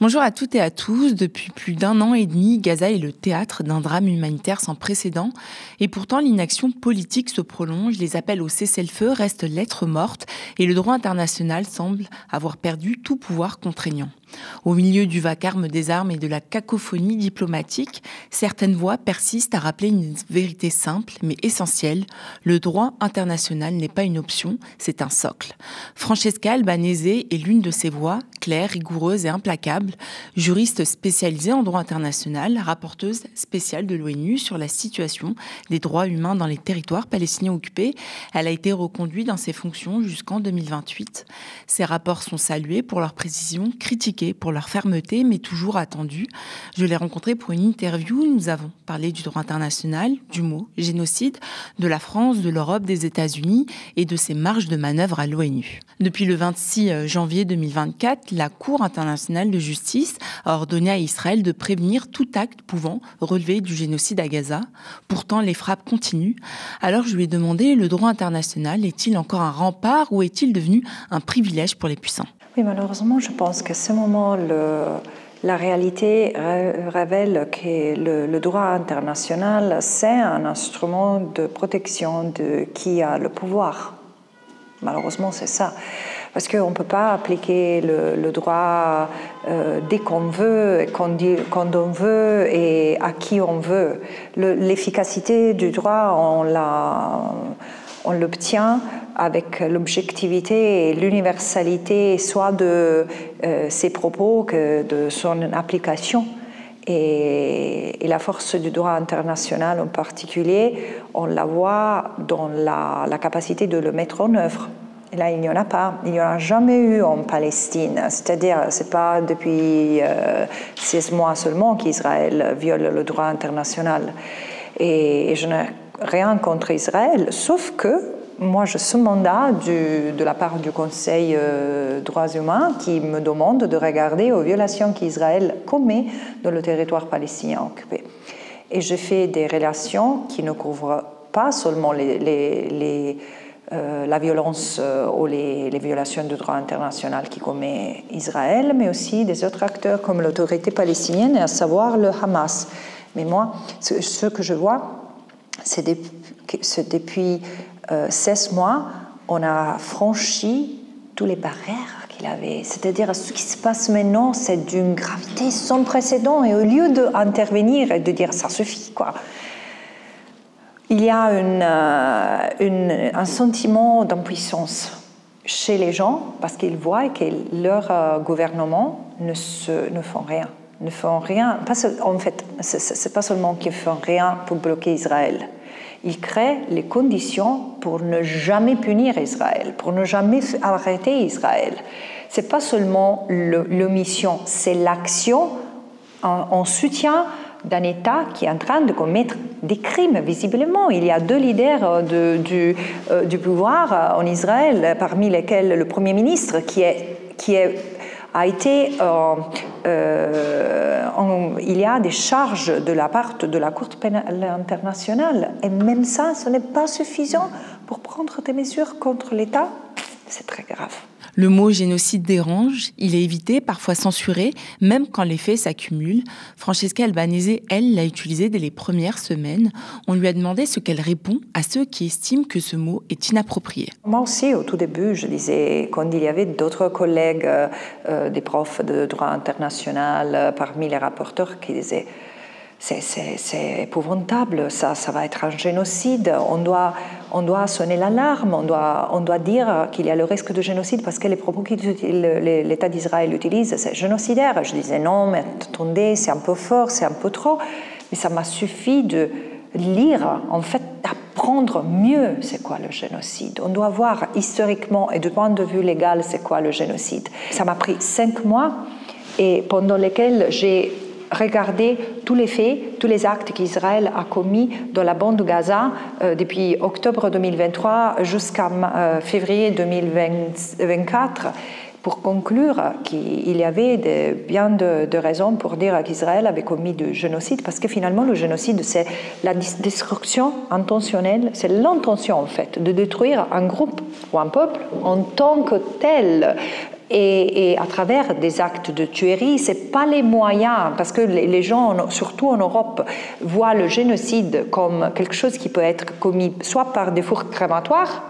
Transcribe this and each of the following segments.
Bonjour à toutes et à tous. Depuis plus d'1 an et demi, Gaza est le théâtre d'un drame humanitaire sans précédent. Et pourtant, l'inaction politique se prolonge, les appels au cessez-le-feu restent lettre morte et le droit international semble avoir perdu tout pouvoir contraignant. Au milieu du vacarme des armes et de la cacophonie diplomatique, certaines voix persistent à rappeler une vérité simple mais essentielle. Le droit international n'est pas une option, c'est un socle. Francesca Albanese est l'une de ces voix, claire, rigoureuse et implacable, juriste spécialisée en droit international, rapporteuse spéciale de l'ONU sur la situation des droits humains dans les territoires palestiniens occupés. Elle a été reconduite dans ses fonctions jusqu'en 2028. Ses rapports sont salués pour leur précision, critiqués pour leur fermeté, mais toujours attendus. Je l'ai rencontrée pour une interview. Nous avons parlé du droit international, du mot génocide, de la France, de l'Europe, des États-Unis et de ses marges de manœuvre à l'ONU. Depuis le 26 janvier 2024, la Cour internationale de justice a ordonné à Israël de prévenir tout acte pouvant relever du génocide à Gaza. Pourtant, les frappes continuent. Alors je lui ai demandé, le droit international est-il encore un rempart ou est-il devenu un privilège pour les puissants ? Oui, malheureusement, je pense qu'à ce moment, la réalité révèle que le droit international, c'est un instrument de protection de qui a le pouvoir. Malheureusement, c'est ça. Parce qu'on ne peut pas appliquer le droit dès qu'on veut, quand on veut et à qui on veut. L'efficacité du droit, on l'obtient avec l'objectivité et l'universalité soit de ses propos que de son application. Et la force du droit international en particulier, on la voit dans la capacité de le mettre en œuvre. Et là, il n'y en a pas. Il n'y en a jamais eu en Palestine. C'est-à-dire, ce n'est pas depuis 16 mois seulement qu'Israël viole le droit international. Et je n'ai rien contre Israël, sauf que moi, j'ai ce mandat de la part du Conseil droits humains qui me demande de regarder aux violations qu'Israël commet dans le territoire palestinien occupé. Et je fais des relations qui ne couvrent pas seulement la violence ou les violations du droit international qui commet Israël, mais aussi des autres acteurs comme l'autorité palestinienne, à savoir le Hamas. Mais moi, ce que je vois, c'est depuis 16 mois, on a franchi toutes les barrières qu'il avait. C'est-à-dire, ce qui se passe maintenant, c'est d'une gravité sans précédent. Et au lieu d'intervenir et de dire « ça suffit », quoi, il y a un sentiment d'impuissance chez les gens parce qu'ils voient que leur gouvernement ne font rien. Ne font rien. En fait, ce n'est pas seulement qu'ils ne font rien pour bloquer Israël. Ils créent les conditions pour ne jamais punir Israël, pour ne jamais arrêter Israël. Ce n'est pas seulement l'omission, c'est l'action en soutien d'un État qui est en train de commettre des crimes, visiblement. Il y a 2 leaders du pouvoir en Israël, parmi lesquels le Premier ministre, qui a été... il y a des charges de la part de la Cour pénale internationale. Et même ça, ce n'est pas suffisant pour prendre des mesures contre l'État. C'est très grave. Le mot génocide dérange, il est évité, parfois censuré, même quand les faits s'accumulent. Francesca Albanese, elle, l'a utilisé dès les premières semaines. On lui a demandé ce qu'elle répond à ceux qui estiment que ce mot est inapproprié. Moi aussi, au tout début, je disais, quand il y avait d'autres collègues, des profs de droit international, parmi les rapporteurs, qui disaient c'est épouvantable, ça va être un génocide, on doit sonner l'alarme, on doit dire qu'il y a le risque de génocide parce que les propos que l'État d'Israël utilise, c'est génocidaire. Je disais non, mais attendez, c'est un peu fort, c'est un peu trop. Mais ça m'a suffi de lire, en fait, d'apprendre mieux c'est quoi le génocide. On doit voir historiquement et du point de vue légal c'est quoi le génocide. Ça m'a pris 5 mois et pendant lesquels j'ai regardé tous les faits, tous les actes qu'Israël a commis dans la bande de Gaza depuis octobre 2023 jusqu'à février 2024 pour conclure qu'il y avait bien de raisons pour dire qu'Israël avait commis du génocide, parce que finalement le génocide c'est la destruction intentionnelle, c'est l'intention en fait de détruire un groupe ou un peuple en tant que tel, Et à travers des actes de tuerie, ce n'est pas les moyens, parce que les gens, surtout en Europe, voient le génocide comme quelque chose qui peut être commis soit par des fours crématoires,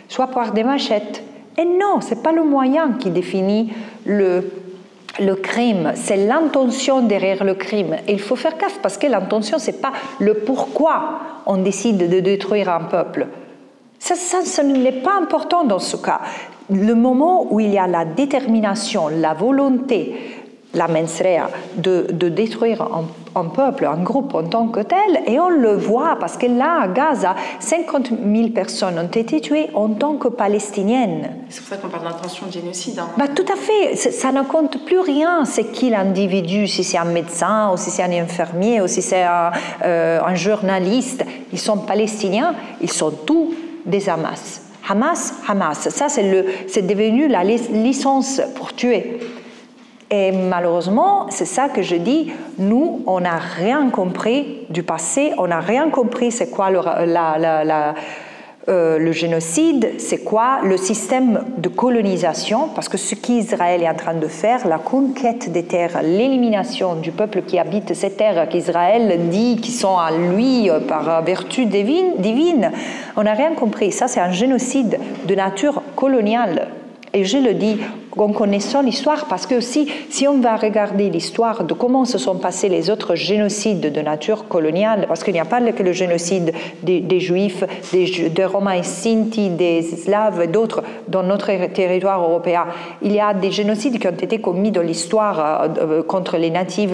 soit par des machettes. Et non, ce n'est pas le moyen qui définit le crime, c'est l'intention derrière le crime. Et il faut faire gaffe, parce que l'intention, ce n'est pas le pourquoi on décide de détruire un peuple. Ça n'est pas important dans ce cas. Le moment où il y a la détermination, la volonté, la mens rea, de détruire un peuple, un groupe en tant que tel, et on le voit parce que là, à Gaza, 50 000 personnes ont été tuées en tant que palestiniennes. C'est pour ça qu'on parle d'intention de génocide. Hein. Bah, tout à fait, ça ne compte plus rien, c'est qui l'individu, si c'est un médecin, ou si c'est un infirmier, ou si c'est un journaliste. Ils sont palestiniens, ils sont tous des Hamas. Hamas, ça c'est devenu la licence pour tuer. Et malheureusement, c'est ça que je dis, nous, on n'a rien compris du passé, on n'a rien compris c'est quoi le génocide, c'est quoi le système de colonisation, parce que ce qu'Israël est en train de faire, la conquête des terres, l'élimination du peuple qui habite ces terres qu'Israël dit qui sont à lui par vertu divine, on n'a rien compris. Ça, c'est un génocide de nature coloniale. Et je le dis en connaissant l'histoire, parce que aussi, si on va regarder l'histoire de comment se sont passés les autres génocides de nature coloniale, parce qu'il n'y a pas que le génocide des Juifs, des Romains et Sinti, des Slaves et d'autres dans notre territoire européen, il y a des génocides qui ont été commis dans l'histoire contre les natifs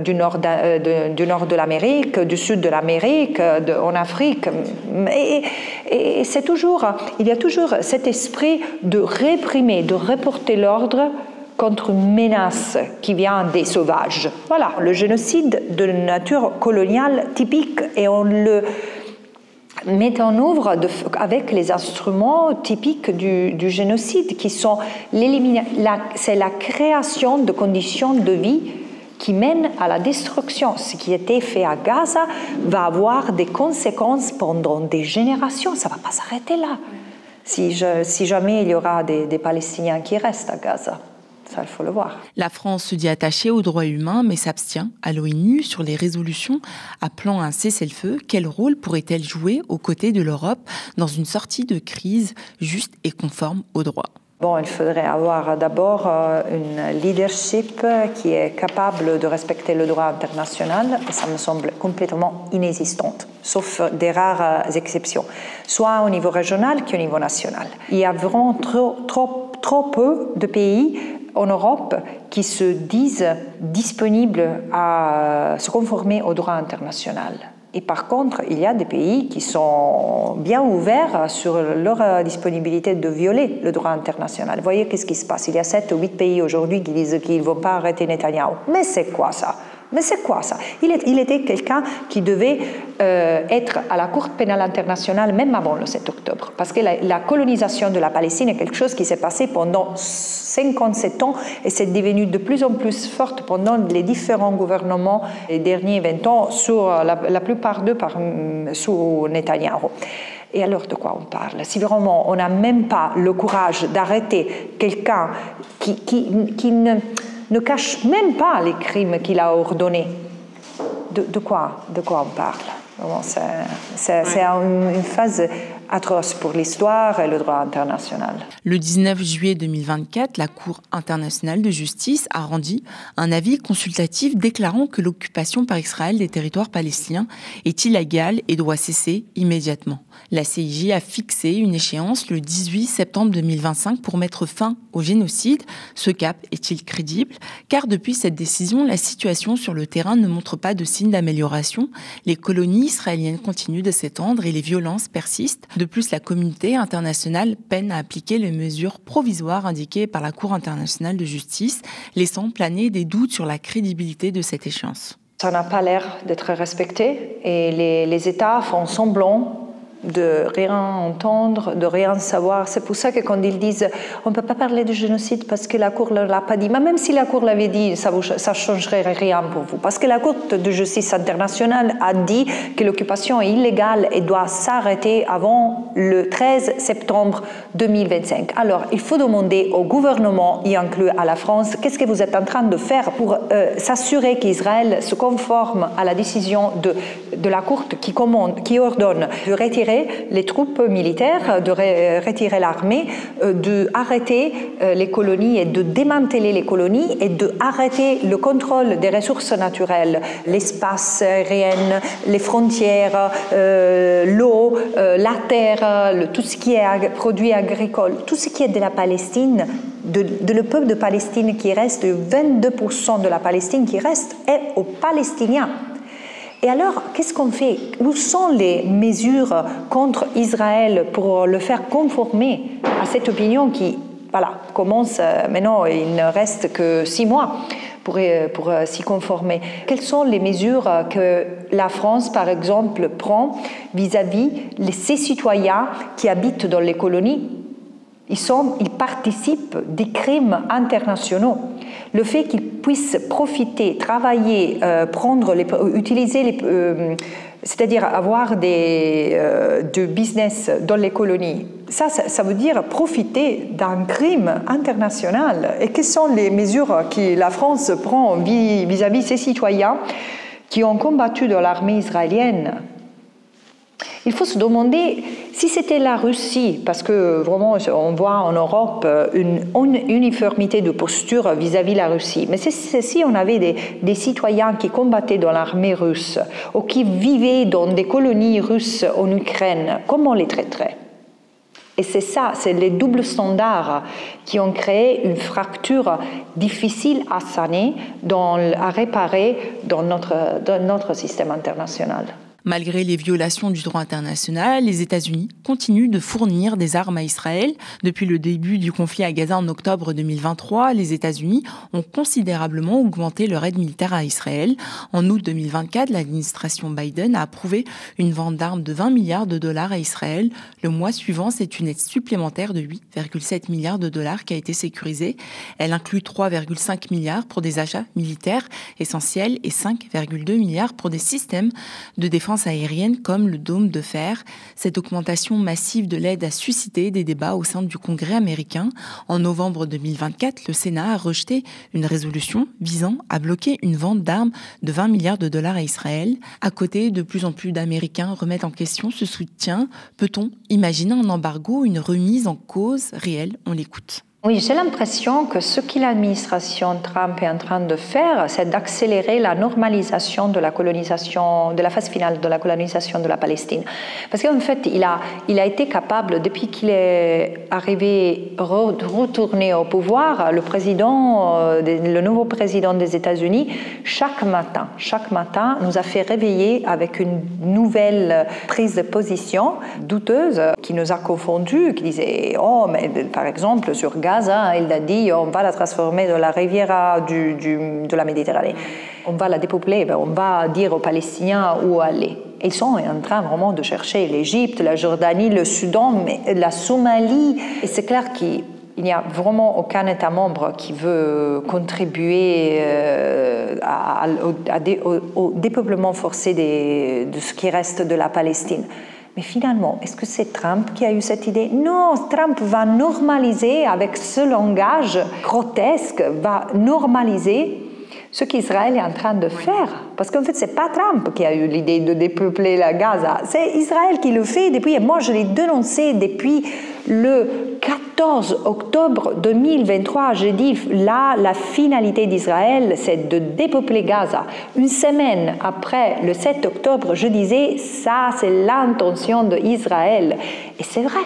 du nord de l'Amérique, du sud de l'Amérique, en Afrique. Et c'est toujours, il y a toujours cet esprit de réprimer, de reporter l'ordre contre une menace qui vient des sauvages. Voilà, le génocide de nature coloniale typique, et on le met en œuvre avec les instruments typiques du génocide qui sont c'est la création de conditions de vie qui mènent à la destruction. Ce qui a été fait à Gaza va avoir des conséquences pendant des générations, ça ne va pas s'arrêter là. Si jamais il y aura des Palestiniens qui restent à Gaza. Ça, il faut le voir. La France se dit attachée aux droits humains, mais s'abstient à l'ONU sur les résolutions appelant à un cessez-le-feu. Quel rôle pourrait-elle jouer aux côtés de l'Europe dans une sortie de crise juste et conforme aux droits ? Bon, il faudrait avoir d'abord une leadership qui est capable de respecter le droit international, et ça me semble complètement inexistante, sauf des rares exceptions, soit au niveau régional qu'au niveau national. Il y a vraiment trop peu de pays en Europe qui se disent disponibles à se conformer au droit international. Et par contre, il y a des pays qui sont bien ouverts sur leur disponibilité de violer le droit international. Vous voyez qu'est-ce qui se passe. Il y a 7 ou 8 pays aujourd'hui qui disent qu'ils ne vont pas arrêter Netanyahou. Mais c'est quoi ça ? Il était quelqu'un qui devait être à la Cour pénale internationale même avant le 7 octobre. Parce que la colonisation de la Palestine est quelque chose qui s'est passé pendant 57 ans et c'est devenu de plus en plus forte pendant les différents gouvernements des derniers 20 ans, sur la plupart d'eux sous Netanyahou. Et alors de quoi on parle? Si vraiment on n'a même pas le courage d'arrêter quelqu'un qui ne cache même pas les crimes qu'il a ordonnés, de quoi on parle? C'est une phase atroce pour l'histoire et le droit international. Le 19 juillet 2024, la Cour internationale de justice a rendu un avis consultatif déclarant que l'occupation par Israël des territoires palestiniens est illégale et doit cesser immédiatement. La CIJ a fixé une échéance le 18 septembre 2025 pour mettre fin au génocide. Ce cap est-il crédible? Car depuis cette décision, la situation sur le terrain ne montre pas de signe d'amélioration. Les colonies israéliennes continuent de s'étendre et les violences persistent. De plus, la communauté internationale peine à appliquer les mesures provisoires indiquées par la Cour internationale de justice, laissant planer des doutes sur la crédibilité de cette échéance. Ça n'a pas l'air d'être respecté et les États font semblant de rien entendre, de rien savoir. C'est pour ça que quand ils disent on ne peut pas parler de génocide parce que la Cour ne l'a pas dit, mais même si la Cour l'avait dit, ça ne changerait rien pour vous. Parce que la Cour de justice internationale a dit que l'occupation est illégale et doit s'arrêter avant le 13 septembre 2025. Alors, il faut demander au gouvernement, y inclus à la France, qu'est-ce que vous êtes en train de faire pour s'assurer qu'Israël se conforme à la décision de la Cour qui ordonne de retirer les troupes militaires, de retirer l'armée, d'arrêter les colonies et de démanteler les colonies et d'arrêter le contrôle des ressources naturelles, l'espace aérien, les frontières, l'eau, la terre, tout ce qui est produits agricoles, tout ce qui est de la Palestine, le peuple de Palestine qui reste, 22% de la Palestine qui reste est aux Palestiniens. Et alors, qu'est-ce qu'on fait? Où sont les mesures contre Israël pour le faire conformer à cette opinion qui, voilà, commence maintenant, il ne reste que 6 mois pour s'y conformer. Quelles sont les mesures que la France, par exemple, prend vis-à-vis de ces citoyens qui habitent dans les colonies? Ils participent des crimes internationaux. Le fait qu'ils puissent profiter, travailler, utiliser c'est-à-dire avoir du business dans les colonies, ça veut dire profiter d'un crime international. Et quelles sont les mesures que la France prend vis-à-vis de ces citoyens qui ont combattu dans l'armée israélienne? Il faut se demander si c'était la Russie, parce que vraiment on voit en Europe une uniformité de posture vis-à-vis de la Russie. Mais si on avait des citoyens qui combattaient dans l'armée russe ou qui vivaient dans des colonies russes en Ukraine, comment on les traiterait? Et c'est ça, c'est les doubles standards qui ont créé une fracture difficile à saner, à réparer dans notre système international. Malgré les violations du droit international, les États-Unis continuent de fournir des armes à Israël. Depuis le début du conflit à Gaza en octobre 2023, les États-Unis ont considérablement augmenté leur aide militaire à Israël. En août 2024, l'administration Biden a approuvé une vente d'armes de 20 milliards de dollars à Israël. Le mois suivant, c'est une aide supplémentaire de 8,7 milliards de dollars qui a été sécurisée. Elle inclut 3,5 milliards pour des achats militaires essentiels et 5,2 milliards pour des systèmes de défense aérienne comme le dôme de fer. Cette augmentation massive de l'aide a suscité des débats au sein du Congrès américain. En novembre 2024, le Sénat a rejeté une résolution visant à bloquer une vente d'armes de 20 milliards de dollars à Israël. À côté, de plus en plus d'Américains remettent en question ce soutien. Peut-on imaginer un embargo, une remise en cause réelle? On l'écoute. Oui, j'ai l'impression que ce que l'administration Trump est en train de faire, c'est d'accélérer la normalisation de la colonisation, de la phase finale de la colonisation de la Palestine. Parce qu'en fait, il a été capable, depuis qu'il est arrivé, retourné au pouvoir, le nouveau président des États-Unis, chaque matin, nous a fait réveiller avec une nouvelle prise de position douteuse qui nous a confondus, qui disait, oh, mais par exemple, sur Gaza, il a dit on va la transformer dans la riviera de la Méditerranée. On va la dépeupler, on va dire aux Palestiniens où aller. Ils sont en train vraiment de chercher l'Égypte, la Jordanie, le Soudan, mais la Somalie. Et c'est clair qu'il n'y a vraiment aucun État membre qui veut contribuer au dépeuplement forcé de ce qui reste de la Palestine. Mais finalement, est-ce que c'est Trump qui a eu cette idée? Non, Trump va normaliser avec ce langage grotesque, va normaliser ce qu'Israël est en train de faire. Parce qu'en fait, ce n'est pas Trump qui a eu l'idée de dépeupler la Gaza, c'est Israël qui le fait depuis, et moi je l'ai dénoncé depuis le 14 octobre 2023. J'ai dit, là, la finalité d'Israël, c'est de dépeupler Gaza. Une semaine après, le 7 octobre, je disais, ça, c'est l'intention d'Israël. Et c'est vrai.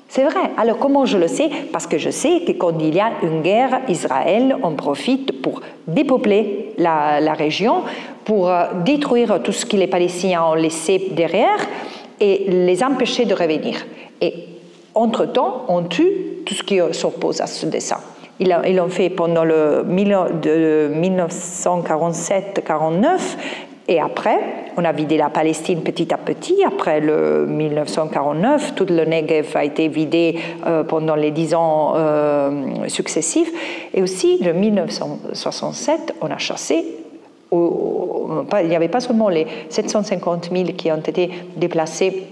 C'est vrai. Alors comment je le sais? Parce que je sais que quand il y a une guerre, Israël en profite pour dépeupler la région, pour détruire tout ce que les Palestiniens ont laissé derrière et les empêcher de revenir. Et entre-temps, on tue tout ce qui s'oppose à ce dessein. Ils l'ont fait pendant le 1947-49 Et après, on a vidé la Palestine petit à petit. Après le 1949, tout le Negev a été vidé pendant les 10 ans successifs. Et aussi, en 1967, on a chassé. Il n'y avait pas seulement les 750 000 qui ont été déplacés,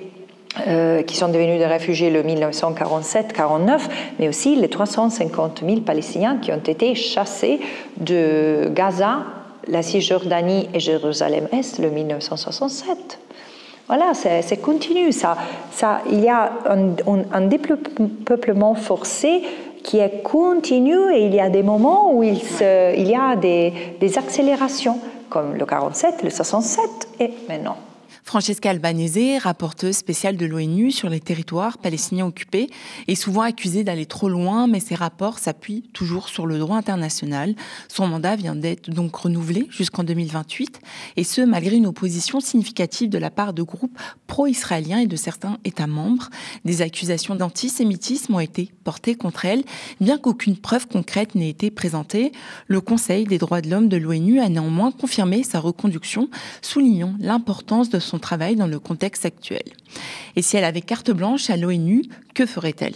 qui sont devenus des réfugiés le 1947-49, mais aussi les 350 000 Palestiniens qui ont été chassés de Gaza, la Cisjordanie et Jérusalem-Est le 1967. Voilà, c'est continu. Il y a un dépeuplement forcé qui est continu et il y a des moments où il y a des accélérations, comme le 47, le 67 et maintenant. Francesca Albanese, rapporteuse spéciale de l'ONU sur les territoires palestiniens occupés, est souvent accusée d'aller trop loin, mais ses rapports s'appuient toujours sur le droit international. Son mandat vient d'être donc renouvelé jusqu'en 2028, et ce, malgré une opposition significative de la part de groupes pro-israéliens et de certains États membres. Des accusations d'antisémitisme ont été portées contre elle, bien qu'aucune preuve concrète n'ait été présentée. Le Conseil des droits de l'homme de l'ONU a néanmoins confirmé sa reconduction, soulignant l'importance de son travail dans le contexte actuel. Et si elle avait carte blanche à l'ONU, que ferait-elle ?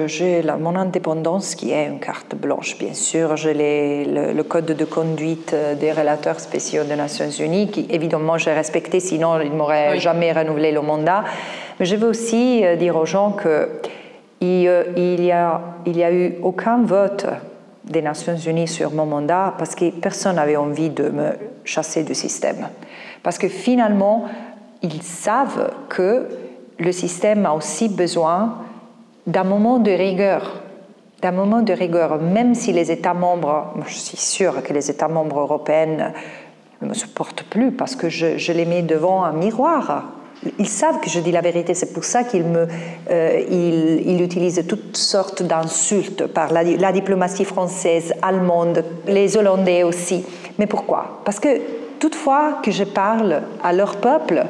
J'ai mon indépendance qui est une carte blanche, bien sûr. J'ai le code de conduite des relateurs spéciaux des Nations Unies, qui évidemment j'ai respecté, sinon ils ne m'auraient jamais renouvelé le mandat. Mais je veux aussi dire aux gens qu'il y a eu aucun vote des Nations Unies sur mon mandat parce que personne n'avait envie de me chasser du système. Parce que finalement, ils savent que le système a aussi besoin d'un moment de rigueur. D'un moment de rigueur, même si les États membres, je suis sûre que les États membres européens ne me supportent plus parce que je les mets devant un miroir. Ils savent que je dis la vérité, c'est pour ça qu'ils utilisent toutes sortes d'insultes par la diplomatie française, allemande, les Hollandais aussi. Mais pourquoi ? Parce que toutefois que je parle à leur peuple,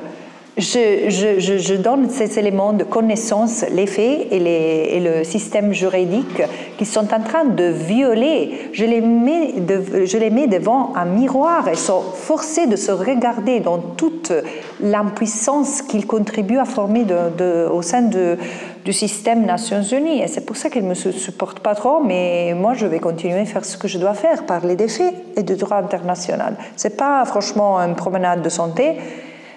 je donne ces éléments de connaissance, les faits et le système juridique qu'ils sont en train de violer. Je les mets devant un miroir et sont forcés de se regarder dans toute l'impuissance qu'ils contribuent à former au sein du système Nations Unies. Et c'est pour ça qu'ils ne me supportent pas trop, mais moi je vais continuer à faire ce que je dois faire, parler des faits et du droit international. Ce n'est pas franchement une promenade de santé.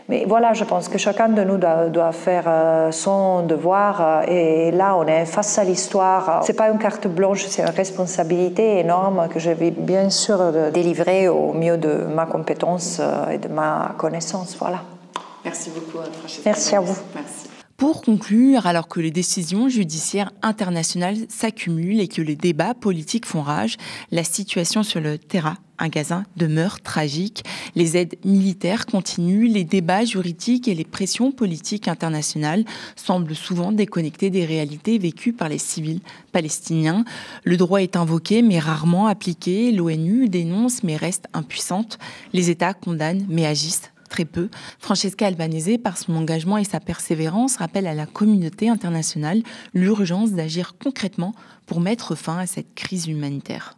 Mais voilà, je pense que chacun de nous doit faire son devoir et là, on est face à l'histoire. Ce n'est pas une carte blanche, c'est une responsabilité énorme que je vais bien sûr délivrer au mieux de ma compétence et de ma connaissance. Voilà. Merci beaucoup, Francesca. Merci à vous. Merci. Pour conclure, alors que les décisions judiciaires internationales s'accumulent et que les débats politiques font rage, la situation sur le terrain à Gaza demeure tragique. Les aides militaires continuent, les débats juridiques et les pressions politiques internationales semblent souvent déconnectés des réalités vécues par les civils palestiniens. Le droit est invoqué mais rarement appliqué. L'ONU dénonce mais reste impuissante. Les États condamnent mais agissent très peu. Francesca Albanese, par son engagement et sa persévérance, rappelle à la communauté internationale l'urgence d'agir concrètement pour mettre fin à cette crise humanitaire.